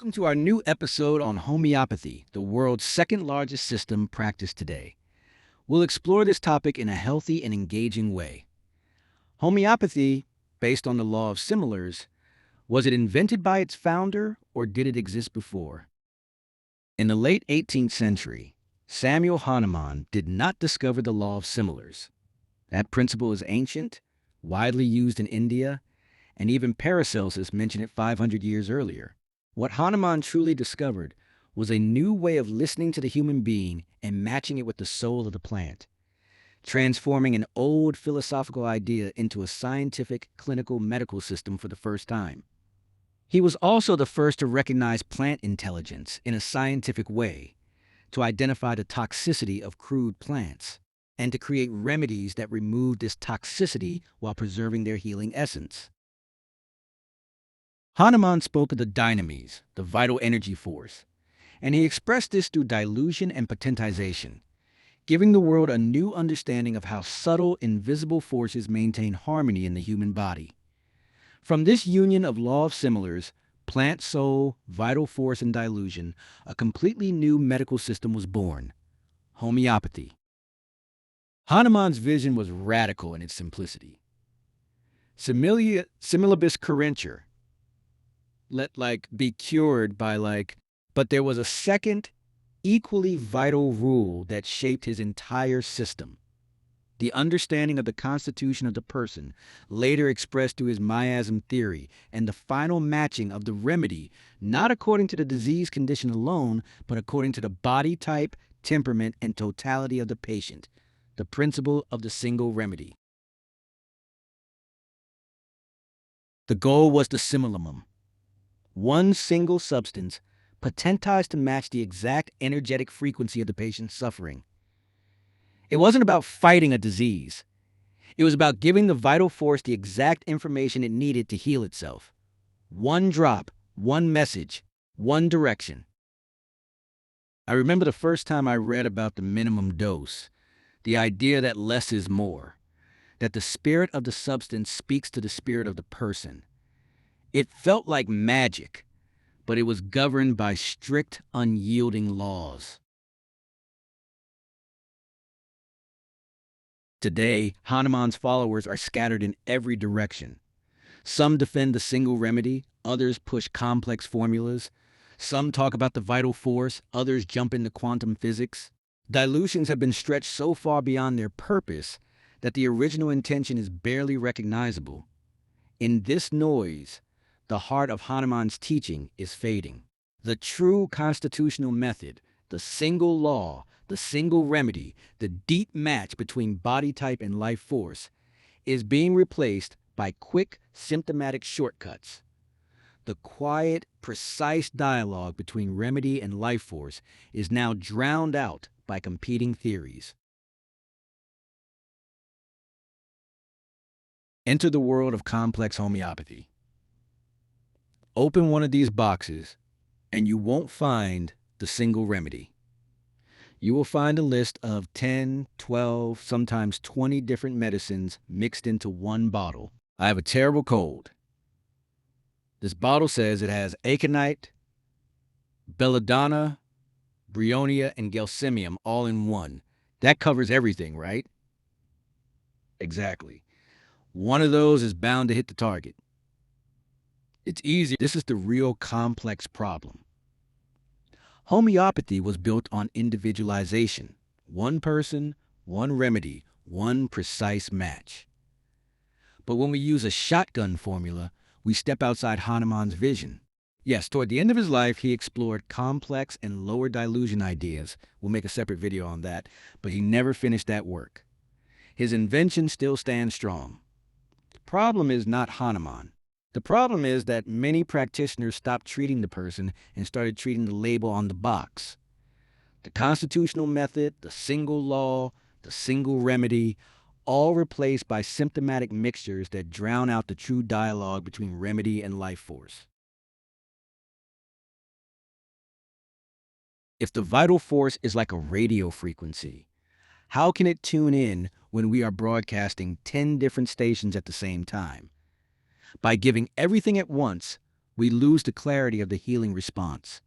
Welcome to our new episode on homeopathy, the world's second largest system practiced today. We'll explore this topic in a healthy and engaging way. Homeopathy, based on the law of similars, was it invented by its founder or did it exist before? In the late 18th century, Samuel Hahnemann did not discover the law of similars. That principle is ancient, widely used in India, and even Paracelsus mentioned it 500 years earlier. What Hahnemann truly discovered was a new way of listening to the human being and matching it with the soul of the plant, transforming an old philosophical idea into a scientific, clinical, medical system for the first time. He was also the first to recognize plant intelligence in a scientific way, to identify the toxicity of crude plants, and to create remedies that remove this toxicity while preserving their healing essence. Hahnemann spoke of the dynamis, the vital energy force, and he expressed this through dilution and potentization, giving the world a new understanding of how subtle, invisible forces maintain harmony in the human body. From this union of law of similars, plant soul, vital force, and dilution, a completely new medical system was born: homeopathy. Hahnemann's vision was radical in its simplicity. Similibus curentur, let be cured by but there was a second, equally vital rule that shaped his entire system: the understanding of the constitution of the person, later expressed through his miasm theory, and the final matching of the remedy, not according to the disease condition alone, but according to the body type, temperament, and totality of the patient, the principle of the single remedy. The goal was the simillimum, one single substance, potentized to match the exact energetic frequency of the patient's suffering. It wasn't about fighting a disease. It was about giving the vital force the exact information it needed to heal itself. One drop, one message, one direction. I remember the first time I read about the minimum dose, the idea that less is more, that the spirit of the substance speaks to the spirit of the person. It felt like magic, but it was governed by strict, unyielding laws. Today, Hahnemann's followers are scattered in every direction. Some defend the single remedy, others push complex formulas. Some talk about the vital force, others jump into quantum physics. Dilutions have been stretched so far beyond their purpose that the original intention is barely recognizable. In this noise, the heart of Hahnemann's teaching is fading. The true constitutional method, the single law, the single remedy, the deep match between body type and life force, is being replaced by quick, symptomatic shortcuts. The quiet, precise dialogue between remedy and life force is now drowned out by competing theories. Enter the world of complex homeopathy. Open one of these boxes, and you won't find the single remedy. You will find a list of 10, 12, sometimes 20 different medicines mixed into one bottle. I have a terrible cold. This bottle says it has aconite, belladonna, bryonia, and gelsemium all in one. That covers everything, right? Exactly. One of those is bound to hit the target. It's easy. This is the real complex problem. Homeopathy was built on individualization. One person, one remedy, one precise match. But when we use a shotgun formula, we step outside Hahnemann's vision. Yes, toward the end of his life, he explored complex and lower dilution ideas. We'll make a separate video on that, but he never finished that work. His invention still stands strong. The problem is not Hahnemann. The problem is that many practitioners stopped treating the person and started treating the label on the box. The constitutional method, the single law, the single remedy, all replaced by symptomatic mixtures that drown out the true dialogue between remedy and life force. If the vital force is like a radio frequency, how can it tune in when we are broadcasting 10 different stations at the same time? By giving everything at once, we lose the clarity of the healing response.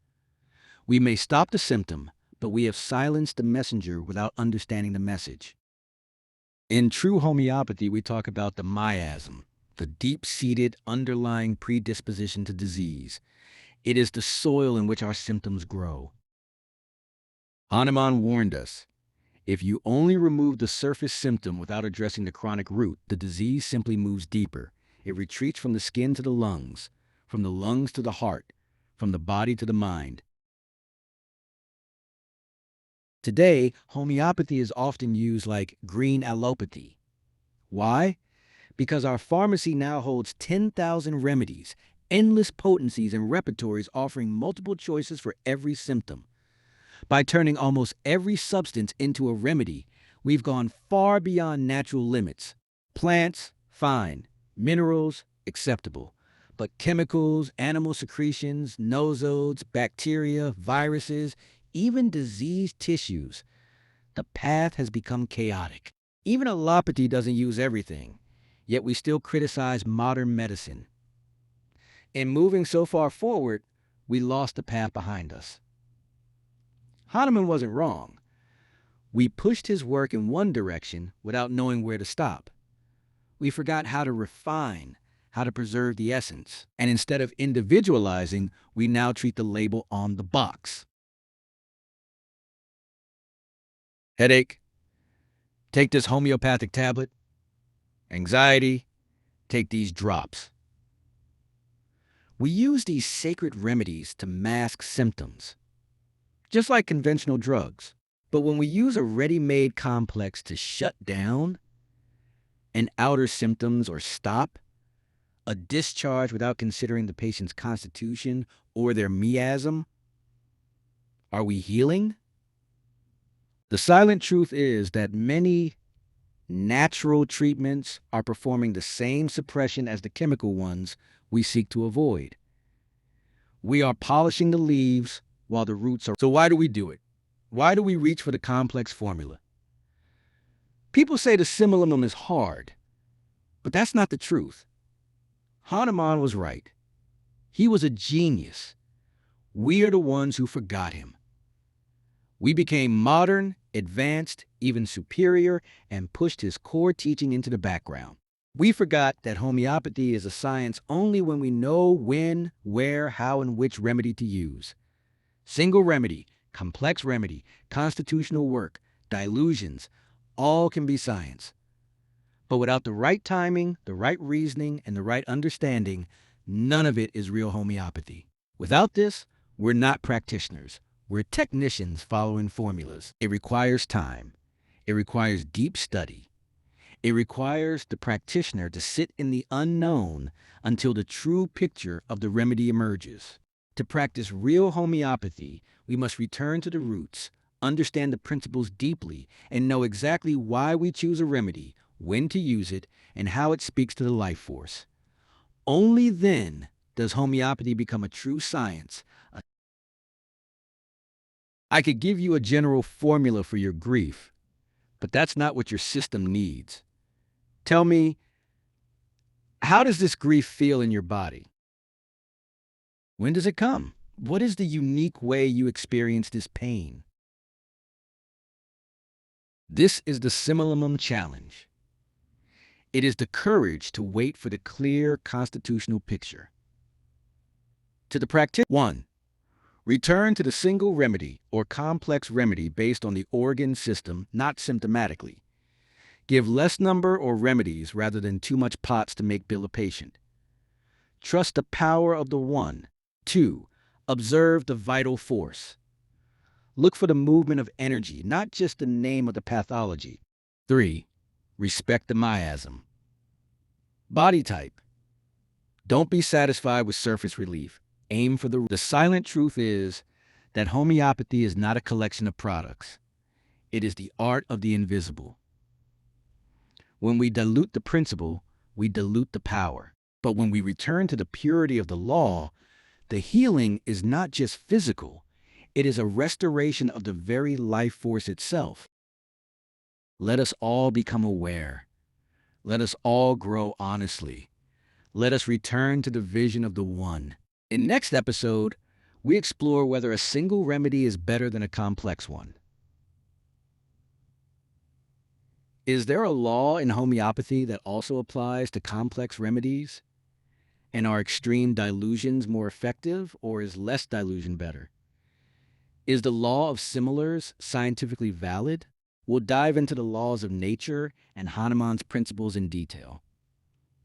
We may stop the symptom, but we have silenced the messenger without understanding the message. In true homeopathy, we talk about the miasm, the deep-seated underlying predisposition to disease. It is the soil in which our symptoms grow. Hahnemann warned us, if you only remove the surface symptom without addressing the chronic root, the disease simply moves deeper. It retreats from the skin to the lungs, from the lungs to the heart, from the body to the mind. Today, homeopathy is often used like green allopathy. Why? Because our pharmacy now holds 10,000 remedies, endless potencies and repertories offering multiple choices for every symptom. By turning almost every substance into a remedy, we've gone far beyond natural limits. Plants, fine. Minerals, acceptable. But chemicals, animal secretions, nosodes, bacteria, viruses, even diseased tissues, the path has become chaotic. Even allopathy doesn't use everything, yet we still criticize modern medicine. In moving so far forward, we lost the path behind us. Hahnemann wasn't wrong. We pushed his work in one direction without knowing where to stop. We forgot how to refine, how to preserve the essence. And instead of individualizing, we now treat the label on the box. Headache? Take this homeopathic tablet. Anxiety? Take these drops. We use these sacred remedies to mask symptoms, just like conventional drugs. But when we use a ready-made complex to shut down an outer symptoms or stop a discharge without considering the patient's constitution or their miasm, are we healing? The silent truth is that many natural treatments are performing the same suppression as the chemical ones we seek to avoid. We are polishing the leaves while the roots are. So why do we do it? Why do we reach for the complex formula? People say the simillimum is hard, but that's not the truth. Hahnemann was right. He was a genius. We are the ones who forgot him. We became modern, advanced, even superior, and pushed his core teaching into the background. We forgot that homeopathy is a science only when we know when, where, how, and which remedy to use. Single remedy, complex remedy, constitutional work, dilutions, all can be science. But without the right timing, the right reasoning, and the right understanding, none of it is real homeopathy. Without this, we're not practitioners. We're technicians following formulas. It requires time. It requires deep study. It requires the practitioner to sit in the unknown until the true picture of the remedy emerges. To practice real homeopathy, we must return to the roots, understand the principles deeply, and know exactly why we choose a remedy, when to use it, and how it speaks to the life force. Only then does homeopathy become a true science. I could give you a general formula for your grief, but that's not what your system needs. Tell me, how does this grief feel in your body? When does it come? What is the unique way you experience this pain? This is the simillimum challenge. It is the courage to wait for the clear constitutional picture. To the practitioner, 1. Return to the single remedy or complex remedy based on the organ system, not symptomatically. Give less number or remedies rather than too much pots to make bill a patient. Trust the power of the one. 2. Observe the vital force. Look for the movement of energy, not just the name of the pathology. 3. Respect the miasm. Body type. Don't be satisfied with surface relief. Aim for the silent truth is that homeopathy is not a collection of products. It is the art of the invisible. When we dilute the principle, we dilute the power. But when we return to the purity of the law, the healing is not just physical. It is a restoration of the very life force itself. Let us all become aware. Let us all grow honestly. Let us return to the vision of the one. In next episode, we explore whether a single remedy is better than a complex one. Is there a law in homeopathy that also applies to complex remedies? And are extreme dilutions more effective, or is less dilution better? Is the law of similars scientifically valid? We'll dive into the laws of nature and Hahnemann's principles in detail.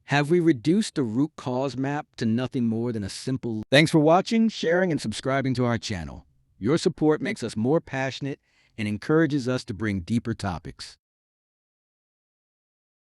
Have we reduced the root cause map to nothing more than a simple... Thanks for watching, sharing, and subscribing to our channel. Your support makes us more passionate and encourages us to bring deeper topics.